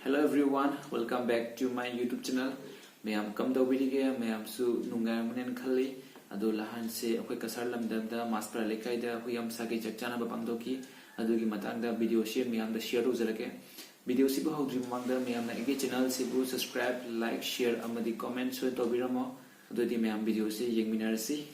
Hello everyone, welcome back to my YouTube channel. Mayam kam do video mayam su nungai munen khali adu lahan se akoi kasar lamdam da master lekai da huyam sagi chakchana ba pangdoki adu gi matang da video share mayam da share uzarake video si bu haudri mangda mayam na ege channel si bu subscribe like share amadi comment so to biramo adu di mayam video si yengminarasi.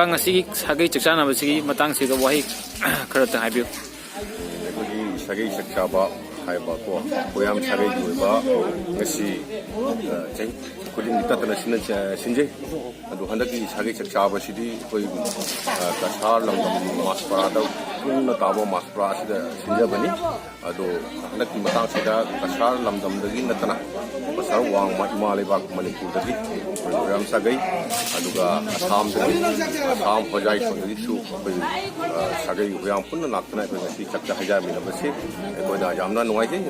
Ngasi sagai chakchana basi matang si ga wahi kharata haibiu ꯑꯩꯈꯣꯏꯒꯤ ꯁꯥꯒꯩ ꯆꯥꯛꯆꯥꯕ ꯍꯥꯏꯕ ꯀꯣ ꯃꯌꯥꯝ ꯁꯥꯒꯩꯒꯤ ꯑꯣꯏꯕ ꯉꯁꯤ ꯆꯍꯤ ꯈꯨꯗꯤꯡꯒꯤ ꯇꯠꯇꯅ ꯁꯤꯟꯖꯩ ꯑꯗꯣ ꯍꯟꯗꯛꯀꯤ ꯁꯥꯒꯩ ꯆꯥꯛꯆꯥꯕꯁꯤꯗꯤ ꯑꯩꯈꯣꯏ ꯀꯁꯥꯔ ꯂꯝꯗꯝ ꯃꯥꯁꯄꯔꯥꯗ ꯄꯨꯟꯅ ꯇꯥꯕ ꯃꯥꯁꯄꯔꯥ ꯑꯁꯤꯗ ꯁꯤꯟꯖꯕꯅꯤ ꯑꯗꯣ ꯍꯟꯗꯛꯀꯤ ꯃꯇꯥꯡꯁꯤꯗ ꯀꯁꯥꯔ ꯂꯝꯗꯝꯗꯒꯤ ꯅꯠꯇꯅ ꯀꯁꯥꯔ ꯋꯥꯡꯃ ꯏꯃꯥ ꯂꯩꯕꯥꯛ ꯃꯅꯤꯄꯨꯔꯗꯒꯤ ꯃꯌꯥꯝ ꯁꯥꯒꯩ ꯑꯗꯨꯒ ꯑꯁꯥꯝꯗꯒꯤ ꯑꯁꯥꯝ ꯍꯣꯖꯥꯏ ꯁꯣꯝꯗꯒꯤꯁꯨ ꯑꯩꯈꯣꯏ ꯁꯥꯒꯩ ꯃꯌꯥꯝ ꯄꯨꯟꯅ ꯂꯥꯛꯇꯅ ꯑꯩꯈꯣꯏ ꯉꯁꯤ ꯆꯥꯛꯆꯥ ꯍꯩꯖꯥꯃꯤꯟꯅꯕꯁꯤ ꯑꯩꯈꯣꯏꯅ ꯌꯥꯝꯅ ꯅꯨꯡꯉꯥꯏꯖꯩ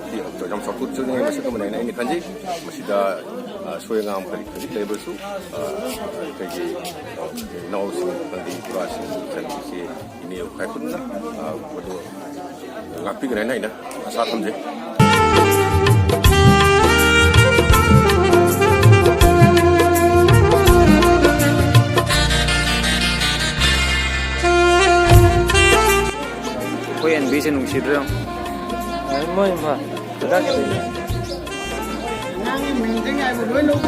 ꯌꯥꯝ ꯆꯥꯎꯊꯣꯛꯆꯅꯤꯡꯉꯥꯏ ꯃꯁꯛ ꯑꯃꯅꯦ ꯑꯩꯅ ꯈꯟꯖꯩ ꯃꯁꯤꯗ ꯑꯁꯣꯏ ꯑꯉꯥꯝ ꯀꯔꯤ ꯈꯖꯤꯛ ꯂꯩꯕꯁꯨ ꯑꯩꯈꯣꯏꯒꯤ ꯏꯅꯥꯎꯁꯤꯡ ꯈꯪꯗꯦ ꯏꯄꯨꯔꯥꯁꯤꯡ ꯏꯆꯟꯁꯤꯡꯁꯤ ꯏꯅꯦ ꯈꯥꯏ ꯄꯨꯟꯅ ꯃꯗꯨ ꯉꯥꯛꯄꯤꯒꯅꯤ ꯑꯩꯅ ꯑꯁꯥ ꯊꯝꯖꯩ koi NB se nungsidro moi ma da ke nang mình cái ngày một đôi lúc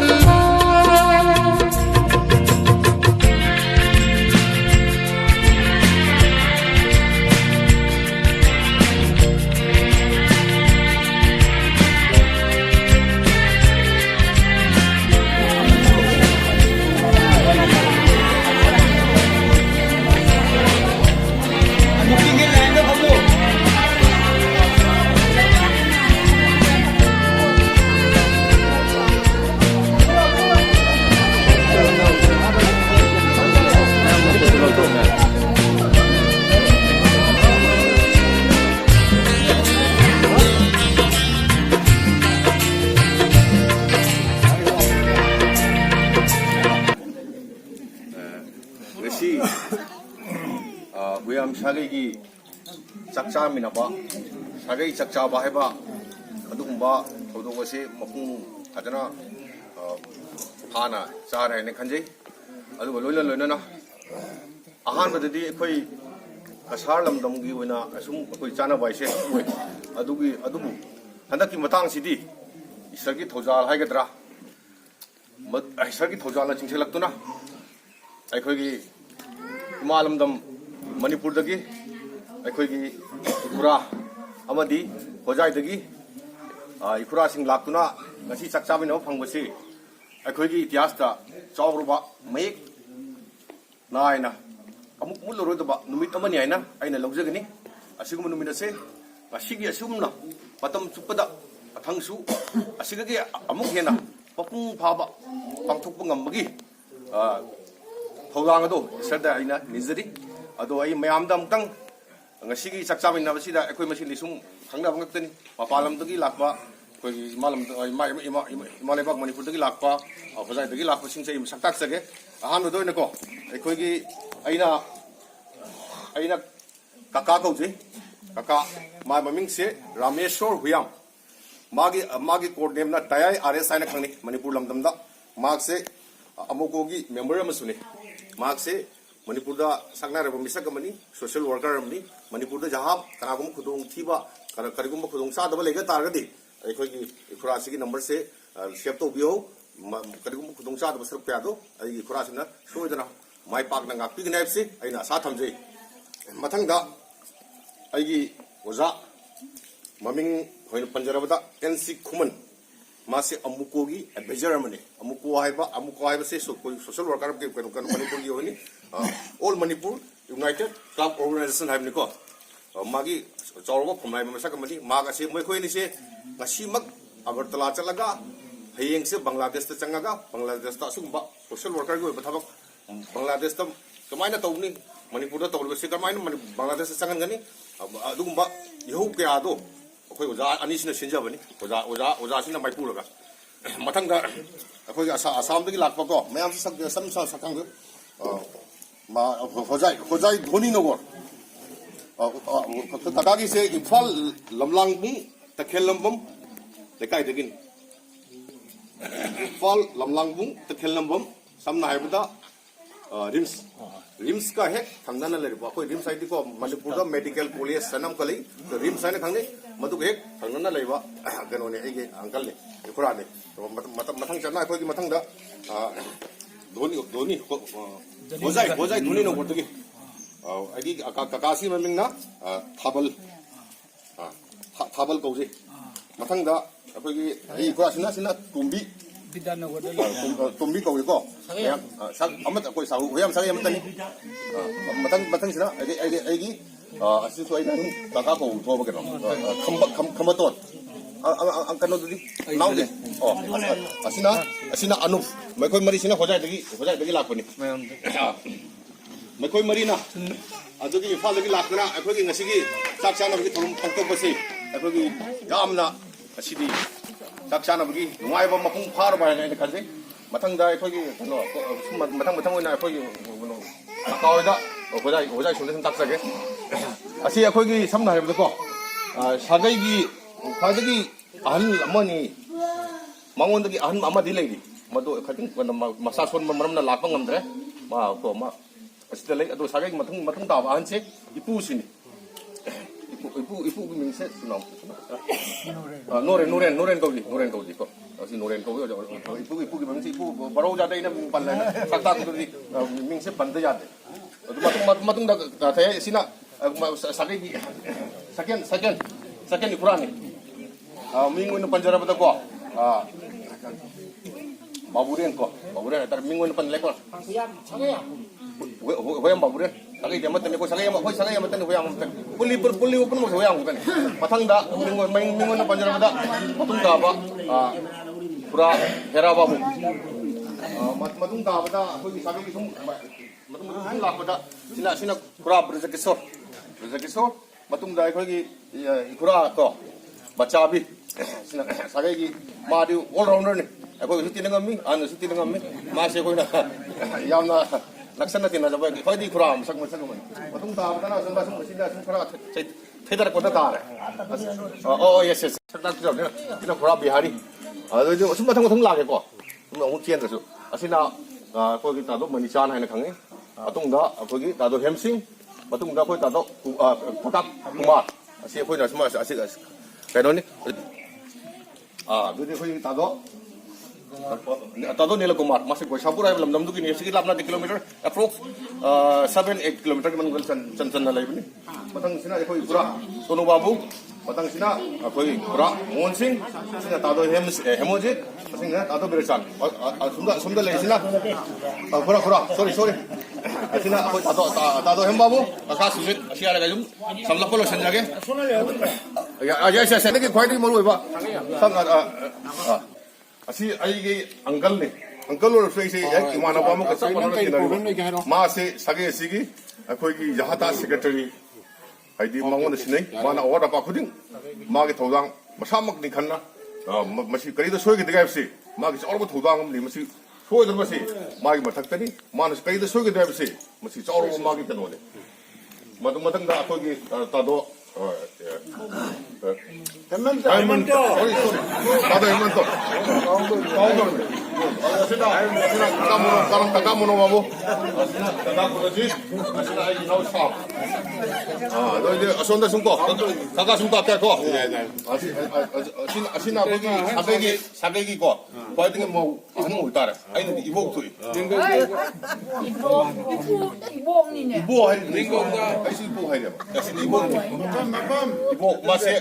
ꯃꯌꯥꯝ ꯁꯥꯒꯩꯒꯤ ꯆꯥꯛꯆꯥꯃꯤꯟꯅꯕ ꯁꯥꯒꯩ ꯆꯥꯛꯆꯥꯕ ꯍꯥꯏꯕ ꯑꯗꯨꯒꯨꯝꯕ ꯊꯧꯗꯣꯛ ꯑꯁꯤ ꯃꯄꯨꯡ ꯐꯖꯅ ꯐꯥꯅ ꯆꯥꯔꯦ ꯍꯥꯏꯅ ꯈꯟꯖꯩ ꯑꯗꯨꯒ ꯂꯣꯏꯅꯅ ꯑꯍꯥꯟꯕꯗꯗꯤ ꯑꯩꯈꯣꯏ ꯀꯁꯥꯔ ꯂꯝꯗꯝꯒꯤ ꯑꯣꯏꯅ ꯑꯁꯨꯝ ꯑꯩꯈꯣꯏ ꯆꯥꯅꯕ ꯍꯥꯏꯁꯦ ꯑꯣꯏ ꯑꯗꯨꯕꯨ ꯍꯟꯗꯛꯀꯤ ꯃꯇꯥꯡꯁꯤꯗꯤ ꯏꯁꯣꯔꯒꯤ ꯊꯧꯖꯥꯜ ꯍꯥꯏꯒꯗ꯭ꯔꯥ ꯏꯁꯣꯔꯒꯤ ꯊꯧꯖꯥꯜꯅ ꯆꯤꯡꯁꯤꯜꯂꯛꯇꯨꯅ ꯑꯩꯈꯣꯏꯒꯤ ꯏꯃꯥ ꯂꯝꯗꯝ ꯃꯅꯤꯄꯨꯔꯗꯒꯤ ꯑꯩꯈꯣꯏꯒꯤ ꯏꯄꯨꯔꯥ ꯑꯃꯗꯤ ꯍꯣꯖꯥꯏꯗꯒꯤ ꯏꯄꯨꯔꯥꯁꯤꯡ ꯂꯥꯛꯇꯨꯅ ꯉꯁꯤ ꯆꯥꯛ ꯆꯥꯃꯤꯟꯅꯕ ꯐꯪꯕꯁꯤ ꯑꯩꯈꯣꯏꯒꯤ ꯏꯇꯤꯍꯥꯁꯇ ꯆꯥꯎꯔꯕ ꯃꯌꯦꯛ ꯅꯥꯏꯅ ꯑꯃꯨꯛ ꯃꯨꯠꯂꯔꯣꯏꯗꯕ ꯅꯨꯃꯤꯠ ꯑꯃꯅꯤ ꯍꯥꯏꯅ ꯑꯩꯅ ꯂꯧꯖꯒꯅꯤ ꯑꯁꯤꯒꯨꯝꯕ ꯅꯨꯃꯤꯠ ꯑꯁꯤ ꯉꯁꯤꯒꯤ ꯑꯁꯨꯝꯅ ꯃꯇꯝ ꯆꯨꯞꯄꯗ ꯃꯊꯪꯁꯨ ꯑꯁꯤꯒꯤ ꯑꯃꯨꯛ ꯍꯦꯟꯅ ꯃꯄꯨꯡ ꯐꯥꯕ ꯄꯥꯡꯊꯣꯛꯄ ꯉꯝꯕꯒꯤ ꯊꯧꯗꯥꯡ ꯑꯗꯣ ꯁꯔꯗ ꯑꯩꯅ ꯅꯤꯖꯔꯤ ꯑꯗꯣ ꯑꯩ ꯃꯌꯥꯝꯗ ꯑꯃꯨꯛꯇꯪ ꯉꯁꯤꯒꯤ ꯆꯥꯛ ꯆꯥꯃꯤꯟꯅꯕꯁꯤꯗ ꯑꯩꯈꯣꯏ ꯃꯁꯦꯟꯗꯤ ꯁꯨꯝ ꯈꯪꯅꯕ ꯉꯥꯛꯇꯅꯤ ꯃꯄꯥꯟ ꯂꯝꯗꯒꯤ ꯂꯥꯛꯄ ꯑꯩꯈꯣꯏꯒꯤ ꯏꯃꯥ ꯂꯩꯕꯥꯛ ꯃꯅꯤꯄꯨꯔꯗꯒꯤ ꯂꯥꯛꯄ ꯍꯣꯖꯥꯏꯗꯒꯤ ꯂꯥꯛꯄꯁꯤꯡꯁꯦ ꯑꯩ ꯃꯁꯛ ꯇꯥꯛꯆꯒꯦ ꯑꯍꯥꯟꯕꯗ ꯑꯣꯏꯅꯀꯣ ꯑꯩꯈꯣꯏꯒꯤ ꯑꯩꯅ ꯀꯀꯥ ꯀꯧꯖꯩ ꯀꯀꯥ ꯃꯥ ꯃꯃꯤꯡꯁꯦ ꯔꯥꯃꯦꯁꯣꯔ ꯍꯨꯌꯥꯝ ꯃꯥꯒꯤ ꯀꯣꯔꯠ ꯅꯦꯝꯅ ꯇꯌꯥꯏ RS ꯍꯥꯏꯅ ꯈꯪꯅꯩ ꯃꯅꯤꯄꯨꯔ ꯂꯝꯗꯝꯗ ꯃꯍꯥꯛꯁꯦ ꯑꯃꯨꯀꯣꯒꯤ ꯃꯦꯝꯕꯔ ꯑꯃꯁꯨꯅꯤ ꯃꯍꯥꯛꯁꯦ ꯃꯅꯤꯄꯨꯔꯗ ꯁꯛꯅꯔꯕ ꯃꯤꯁꯛ ꯑꯃꯅꯤ ꯁꯣꯁꯤꯌꯦꯜ ꯋꯥꯔꯀꯔ ꯑꯃꯅꯤ ꯃꯅꯤꯄꯨꯔꯗ ꯖꯍꯥꯕ ꯀꯅꯥꯒꯨꯝꯕ ꯈꯨꯗꯣꯡꯊꯤꯕ ꯀꯔꯤꯒꯨꯝꯕ ꯈꯨꯗꯣꯡꯆꯥꯗꯕ ꯂꯩꯒ ꯇꯥꯔꯒꯗꯤ ꯑꯩꯈꯣꯏꯒꯤ ꯏꯈꯨꯔꯥꯁꯤꯒꯤ ꯅꯝꯕꯔꯁꯦ ꯁꯦꯞ ꯇꯧꯕꯤꯌꯣ ꯀꯔꯤꯒꯨꯝꯕ ꯈꯨꯗꯣꯡꯆꯥꯗꯕ ꯁꯔꯨꯛ ꯀꯌꯥꯗꯣ ꯑꯩꯒꯤ ꯏꯈꯨꯔꯥꯁꯤꯅ ꯁꯣꯏꯗꯅ ꯃꯥꯏ ꯄꯥꯛꯅ ꯉꯥꯛꯄꯤꯒꯅꯤ ꯍꯥꯏꯕꯁꯤ ꯑꯩꯅ ꯑꯁꯥ ꯊꯝꯖꯩ ꯃꯊꯪꯗ ꯑꯩꯒꯤ ꯑꯣꯖꯥ ꯃꯃꯤꯡ ꯑꯣꯏꯅ ꯄꯟꯖꯔꯕꯗ NC ꯈꯨꯃꯟ ꯃꯥꯁꯦ ꯑꯃꯨꯀꯣꯒꯤ ꯑꯦꯗꯚꯥꯏꯖꯔ ꯑꯃꯅꯤ ꯑꯃꯨꯀꯣ ꯍꯥꯏꯕꯁꯦ ꯁꯣꯁꯤꯌꯦꯜ ꯋꯥꯔꯀꯔ ꯃꯅꯤꯄꯨꯔꯒꯤ ꯑꯣꯏꯅꯤ all Manipur united club organization ꯍꯥꯏꯕꯅꯤꯀꯣ ꯃꯥꯒꯤ ꯆꯥꯎꯔꯕ ꯐꯝꯅꯥꯏꯕ ꯃꯁꯛ ꯑꯃꯅꯤ ꯃꯍꯥꯛ ꯑꯁꯤ ꯃꯈꯣꯏ ꯑꯅꯤꯁꯦ ꯉꯁꯤꯃꯛ ꯑꯒꯔꯇꯂꯥ ꯆꯠꯂꯒ ꯍꯌꯦꯡꯁꯦ ꯕꯪꯒ꯭ꯂꯥꯗꯦꯁꯇ ꯆꯪꯉꯒ ꯕꯪꯒ꯭ꯂꯥꯗꯦꯁꯇ ꯑꯁꯤꯒꯨꯝꯕ ꯁꯣꯁꯤꯌꯦꯜ ꯋꯥꯔꯀꯔꯒꯤ ꯑꯣꯏꯕ ꯊꯕꯛ ꯕꯪꯒ꯭ꯂꯥꯗꯦꯁꯇ ꯀꯃꯥꯏꯅ ꯇꯧꯒꯅꯤ ꯃꯅꯤꯄꯨꯔꯗ ꯇꯧꯔꯤꯕꯁꯤ ꯀꯃꯥꯏꯅ ꯕꯪꯒ꯭ꯂꯥꯗꯦꯁꯇ ꯆꯪꯍꯟꯒꯅꯤ ꯑꯗꯨꯒꯨꯝꯕ ꯏꯍꯧ ꯀꯌꯥꯗꯣ ꯑꯩꯈꯣꯏ ꯑꯣꯖꯥ ꯑꯅꯤꯁꯤꯅ ꯁꯤꯟꯖꯕꯅꯤ ꯑꯣꯖꯥꯁꯤꯅ ꯃꯥꯏꯄꯨꯔꯒ ꯃꯊꯪꯗ ꯑꯩꯈꯣꯏꯒꯤ ꯑꯁꯥꯝꯗꯒꯤ ꯂꯥꯛꯄꯀꯣ ꯃꯌꯥꯝꯁꯤ ꯁꯛꯈꯪꯗ ꯍꯣꯖꯥꯏ ꯙꯣꯅꯤꯅꯒꯣꯔ ꯀꯀꯥꯒꯤꯁꯦ ꯏꯝꯐꯥꯜ ꯂꯝꯂꯥꯡꯕꯨꯡ ꯇꯈꯦꯜꯂꯝꯕꯝ ꯂꯩꯀꯥꯏꯗꯒꯤꯅꯤ ꯏꯝꯐꯥꯜ ꯂꯝꯂꯥꯡꯕꯨꯡ ꯇꯈꯦꯜꯂꯝꯕꯝ ꯁꯝꯅ ꯍꯥꯏꯔꯕꯗ ꯔꯤꯝꯁꯀ ꯍꯦꯛ ꯊꯪꯅꯅ ꯂꯩꯔꯤꯕ ꯑꯩꯈꯣꯏ ꯔꯤꯝꯁ ꯍꯥꯏꯗꯤꯀꯣ ꯃꯅꯤꯄꯨꯔꯗ ꯃꯦꯗꯤꯀꯦꯜ ꯀꯣꯂꯦꯖ ꯍꯥꯏꯅ ꯑꯃꯈꯛ ꯂꯩ ꯔꯤꯝꯁ ꯍꯥꯏꯅ ꯈꯪꯅꯩ ꯃꯗꯨꯒ ꯍꯦꯛ ꯊꯪꯅꯅ ꯂꯩꯕ ꯀꯩꯅꯣꯅꯦ ꯑꯩꯒꯤ ꯑꯪꯀꯜꯅꯤ ꯏꯈꯨꯔꯥꯅꯤ ꯃꯊꯪ ꯆꯠꯅ ꯑꯩꯈꯣꯏꯒꯤ ꯃꯊꯪꯗ ꯙꯣꯅꯤ ꯍꯣꯖꯥꯏ ꯙꯣꯅꯤꯅꯒꯣꯔꯗꯒꯤ ꯑꯩꯒꯤ ꯀꯀꯥꯁꯤ ꯃꯃꯤꯡꯅ ꯊꯥꯕꯜ ꯀꯧꯖꯩ ꯃꯊꯪꯗ ꯑꯩꯈꯣꯏꯒꯤ ꯑꯩ ꯏꯈꯨꯔꯥꯁꯤꯅ ꯇꯣꯝꯕꯤ ꯀꯧꯏꯀꯣ ꯑꯩꯈꯣꯏ ꯁꯥꯍꯨ ꯍꯨꯌꯥꯝ ꯁꯥꯒꯩ ꯑꯃꯠꯇꯅꯤ ꯃꯊꯪꯁꯤꯅ ꯑꯩꯒꯤ ꯑꯁꯤꯁꯨ ꯑꯩꯅ ꯑꯗꯨꯝ ꯀꯀꯥ ꯀꯧꯕ ꯊꯣꯛꯑꯕ ꯀꯩꯅꯣ ꯈꯝꯕꯇꯣꯟ ꯀꯩꯅꯣꯗꯨꯗꯤ ꯅꯥꯎꯗꯦ ꯑꯁꯤꯅ ꯑꯅꯨꯞ ꯃꯈꯣꯏ ꯃꯔꯤꯁꯤꯅ ꯍꯣꯖꯥꯏꯗꯒꯤ ꯂꯥꯛꯄꯅꯤ ꯃꯈꯣꯏ ꯃꯔꯤꯅ ꯑꯗꯨꯒꯤ ꯏꯝꯐꯥꯜꯗꯒꯤ ꯂꯥꯛꯇꯨꯅ ꯑꯩꯈꯣꯏꯒꯤ ꯉꯁꯤꯒꯤ ꯆꯥꯛ ꯆꯥꯅꯕꯒꯤ ꯊꯧꯔꯝ ꯄꯥꯡꯊꯣꯛꯄꯁꯤ ꯑꯩꯈꯣꯏꯒꯤ ꯌꯥꯝꯅ ꯉꯁꯤꯗꯤ ꯆꯥꯛ ꯆꯥꯅꯕꯒꯤ ꯅꯨꯡꯉꯥꯏꯕ ꯃꯄꯨꯡ ꯐꯥꯔꯕ ꯍꯥꯏꯅ ꯑꯩꯅ ꯈꯟꯖꯩ ꯃꯊꯪꯗ ꯑꯩꯈꯣꯏꯒꯤ ꯀꯩꯅꯣ ꯃꯊꯪ ꯑꯣꯏꯅ ꯑꯩꯈꯣꯏꯒꯤ ꯀꯀꯥ ꯍꯣꯏꯗ ꯍꯣꯖꯥꯏ ꯁꯣꯝꯗ ꯁꯨꯝ ꯇꯥꯛꯆꯒꯦ ꯑꯁꯤ ꯑꯩꯈꯣꯏꯒꯤ ꯁꯝꯅ ꯍꯥꯏꯔꯕꯗꯀꯣ ꯁꯥꯒꯩꯒꯤ ꯈ꯭ꯋꯥꯏꯗꯒꯤ ꯑꯍꯜ ꯑꯃꯅꯤ ꯃꯉꯣꯟꯗꯒꯤ ꯑꯍꯜ ꯑꯃꯗꯤ ꯂꯩꯔꯤ ꯃꯗꯨ ꯈꯤꯇꯪ ꯃꯁꯥ ꯁꯣꯟꯕ ꯃꯔꯝꯅ ꯂꯥꯛꯄ ꯉꯝꯗ꯭ꯔꯦ ꯃꯥ ꯑꯁꯤꯗ ꯂꯩ ꯑꯗꯣ ꯁꯥꯒꯩꯒꯤ ꯃꯇꯨꯡ ꯇꯥꯕ ꯑꯍꯟꯁꯦ ꯏꯄꯨꯁꯤꯅꯤ 이쁘게 민세 노렌 거기 거 어시 노렌 거기 이쁘게 민세 이쁘 바로 자다 이나 발라 싹다 그들이 민세 반대 자데 마tung 다 대 시나 사게기 사겐 쿠라니 민군의 반자라보다 거 마부렌 딱 민군의 반 레코 호양 바부레 사게 되면 거 사게 맞다니 호양 맞다니 뿔리 오픈 뭐 호양 맞다니 마탕다 민군 반자라보다 마tung 다바 puरा herababu matung daabada akhoi sabe sum matung lakpada sina pura brjakisor matung da akhoi pura ko bachabi sina sabe gi madi all rounder ni akhoi suti ngammi ma se koi na yamna laksana tina jabai khoi di pura masak matung daabada na sanga sina pura thedar ko da tare oh yes sardak jawne sina pura bihari 아주 무슨 같은 거 라게고 뭐 어찌한다서 아시나 거기 나도 머니찬 하는 강에 아동다 거기 나도 햄싱 아동다 거기 나도 부탁 구마 아시 거기 나서 뭐 아시 그러니 그게 거기 나도 नील कुमार मासे कोई शापुर है लमदम दुकी ने सिगी लापना kilometre approx 7-8 kilometre के मन चंचन ना लाइबनी मतंग सिना कोई पूरा सोनू बाबू मतंग सिना कोई पूरा मोहन सिंह सिना तादो हेमोजित सिना तादो बिरचान सुंदर ले सिना पूरा सॉरी सिना कोई तादो हेम बाबू आकाश सुजित सिया लगा जुम समलपलो संजागे या ने के क्वाइटी मरु बा सम असी आईगे अंकल ने अंकल और फ्रेंड से इमानबा में कच्चा बना के मां से सगे सिगी अखोई की जहाता सेक्रेटरी हाइदी मांगोन सिनै माना ऑर्डर पा खुदिं मागे थौदांग मसामक नि खन्ना मसी करी द सोयगे दिगायबसे मागे चावरबो थौदांग नि मसी सोयदरबसे मागे मथक्तनी माना करी द सोयगे दिगायबसे मसी चावरबो मागे तनोले मदंग अखोई तादो हेमंत सॉरी तादो Hemant kamu babu ji ai no stop do je asonda sungko kaka sungko ka ko asina sabegi ko poiting mo anu utara ai ni ibo tu ibo ni ne ibo hai ringo ga ai si ibo hai ya si ibo mase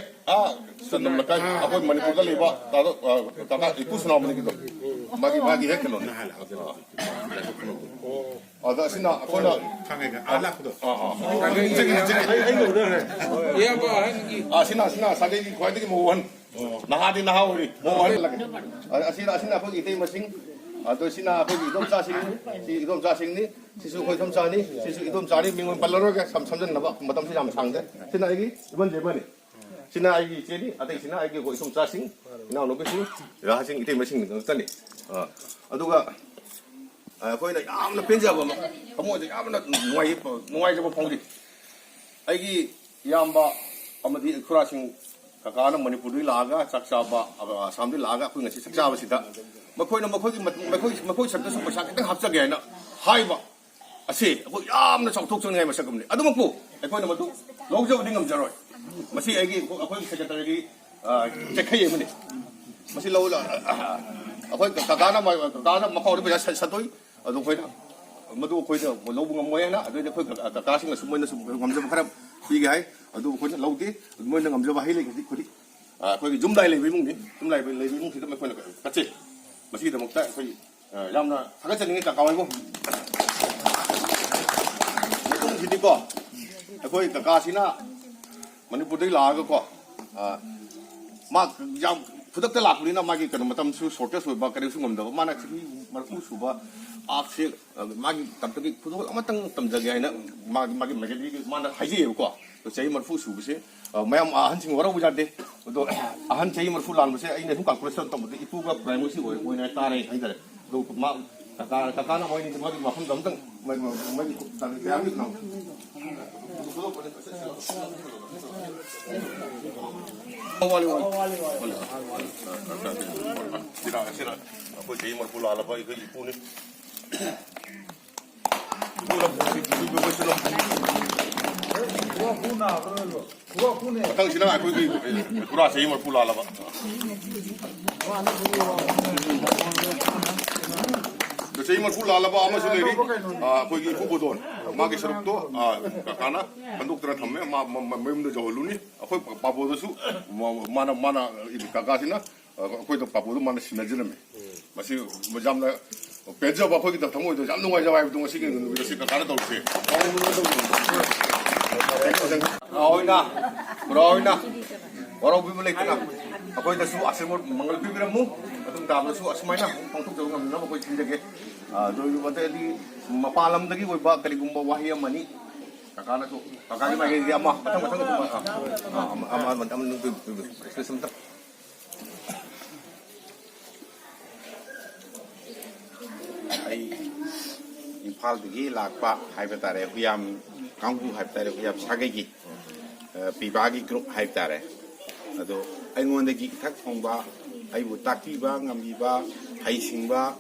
sanam nakai apoi manipur da leba tado kaka ipu sunau mani ki magi hek no ada sina akona 상해가 알라크도 sina sagegi khwaidagi mohan nahadi nahawri mohan lagi asina ko ite masing ado sina ko idom cha sing ni sisu khoi thom cha ni sisu idom cha ni mingon pallaro ga samjan na ba matam si jam sang de sina agi ibon je bani sina agi cheni adai sina agi ko idom cha sing ina no besu ra sing ite masing ni tani aduga ꯑꯩꯈꯣꯏꯅ ꯌꯥꯝꯅ ꯄꯦꯟꯖꯕ ꯑꯃ ꯊꯃꯣꯏꯗ ꯌꯥꯝꯅ ꯅꯨꯡꯉꯥꯏꯖꯕ ꯐꯥꯎꯔꯤ ꯑꯩꯒꯤ ꯏꯌꯥꯝꯕ ꯑꯃꯗꯤ ꯈꯨꯔꯥꯁꯤꯡ ꯀꯀꯥꯅ ꯃꯅꯤꯄꯨꯔꯗꯒꯤ ꯂꯥꯛꯑꯒ ꯆꯥꯛ ꯆꯥꯕ ꯑꯁꯥꯝꯗꯒꯤ ꯂꯥꯛꯑꯒ ꯑꯩꯈꯣꯏ ꯉꯁꯤ ꯆꯥꯛ ꯆꯥꯕꯁꯤꯗ ꯃꯈꯣꯏꯅ ꯃꯈꯣꯏ ꯁꯛꯇꯁꯨ ꯄꯩꯁꯥ ꯈꯤꯇꯪ ꯍꯥꯞꯆꯒꯦ ꯍꯥꯏꯅ ꯍꯥꯏꯕ ꯑꯁꯤ ꯑꯩꯈꯣꯏ ꯌꯥꯝꯅ ꯆꯥꯎꯊꯣꯛꯆꯅꯤꯡꯉꯥꯏ ꯃꯁꯛ ꯑꯃꯅꯤ ꯑꯗꯨꯃꯛꯄꯨ ꯑꯩꯈꯣꯏꯅ ꯃꯗꯨ ꯂꯧꯖꯕꯗꯤ ꯉꯝꯖꯔꯣꯏ ꯃꯁꯤ ꯑꯩꯈꯣꯏ ꯁꯦꯀ꯭ꯔꯦꯇꯔꯤꯒꯤ ꯆꯩꯈꯩ ꯑꯃꯅꯤ ꯃꯁꯤ ꯂꯧ ꯑꯩꯈꯣꯏ ꯀꯀꯥꯅ ꯃꯈꯥꯎꯗ ꯄꯩꯁꯥ ꯁꯠꯇꯣꯏ ꯑꯗꯨ ꯑꯩꯈꯣꯏꯅ ꯃꯗꯨ ꯑꯩꯈꯣꯏꯗ ꯂꯧꯕ ꯉꯝꯃꯣꯏ ꯍꯥꯏꯅ ꯑꯗꯨꯗꯤ ꯑꯩꯈꯣꯏ ꯀꯀꯥꯁꯤꯡꯅꯁꯨ ꯃꯣꯏꯅꯁꯨ ꯉꯝꯖꯕ ꯈꯔ ꯄꯤꯒꯦ ꯍꯥꯏ ꯑꯗꯨ ꯑꯩꯈꯣꯏꯅ ꯂꯧꯗꯦ ꯃꯣꯏꯅ ꯉꯝꯖꯕ ꯍꯩ ꯂꯩ ꯈꯨꯗꯤꯡ ꯑꯩꯈꯣꯏꯒꯤ ꯌꯨꯝꯂꯥꯏ ꯂꯩꯕ ꯏꯃꯨꯡꯅꯤ ꯌꯨꯝꯂꯥꯏ ꯂꯩꯕ ꯏꯃꯨꯡꯁꯤꯗ ꯑꯩꯈꯣꯏꯅ ꯀꯠꯆꯩ ꯃꯁꯤꯒꯤꯗꯃꯛꯇ ꯑꯩꯈꯣꯏ ꯌꯥꯝꯅ ꯊꯥꯒꯠꯆꯅꯤꯡꯉꯤ ꯀꯀꯥ ꯍꯣꯏꯕꯨ ꯃꯇꯨꯡꯁꯤꯗꯤꯀꯣ ꯑꯩꯈꯣꯏ ꯀꯀꯥꯁꯤꯅ ꯃꯅꯤꯄꯨꯔꯗꯒꯤ ꯂꯥꯛꯑꯒꯀꯣ ꯃꯥ ꯌꯥꯝ खुदकता लाकूना मागी कनो मतमसु शॉर्टेज होबा करेसु ngमदब माना चि मरफु सुबा आखसे मागी तबतगी खुदो अमतंग तमजगे हैना मागी मगेदी माना हाइजेब को तो चै मरफु सुबसे मयम अहन सिंग वरा बुजादे तो अहन चै मरफु लानबसे आइने सु कैलकुलेशन तमदे इपुगा प्राइमरी सी होइना तारे हाइदरे तो मा कका ना मोइनी मागी मफम दमतंग मागी तारे ना Sira aku jadi merpula apa itu ibu ni. Ibu lah ibu betul. Gua pun. Kalau sila aku itu kurang jadi merpula apa. Jadi merpula apa amat sendiri. Aku ibu betul. Magi seruk tu kakana bentuk terakhir memang jauh luni. Aku papu tu su mana ini kakak sini. Aku itu papu tu mana sini aja ni. Masih macam na peja apa kita temu itu jam nunggu jawab itu masih kan masih kakak tahu sih. Orang bimbel itu na. Aku itu su asal mangal bimbermu. Atau tabla su asal mana. Pangtuk jauh ngambil nama aku itu jaga. Doi bata di mapalam lagi boy ba kali gumba wahia mani kakana tu kakani magi dia amah matang am nunggu sebentar ai imphal dagi lakpa haibtare huyam kangbu haibtare huyam sagegi pibagi group haibtare ado aingondagi thak thongba aibu takiba ngambiba haisingba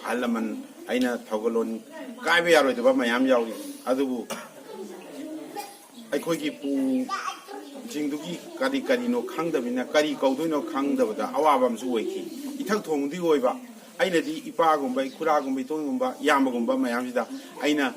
halaman aina thawgalon kaibe yaroi deba mayam yawi adubu aikogi pu jingdugi kari no khangdabina kari kauduino khangdabada awabam su oiki ithak thongdi oiba aina di ipa gumba ikura gumba tongumba yamba gumba mayam sida aina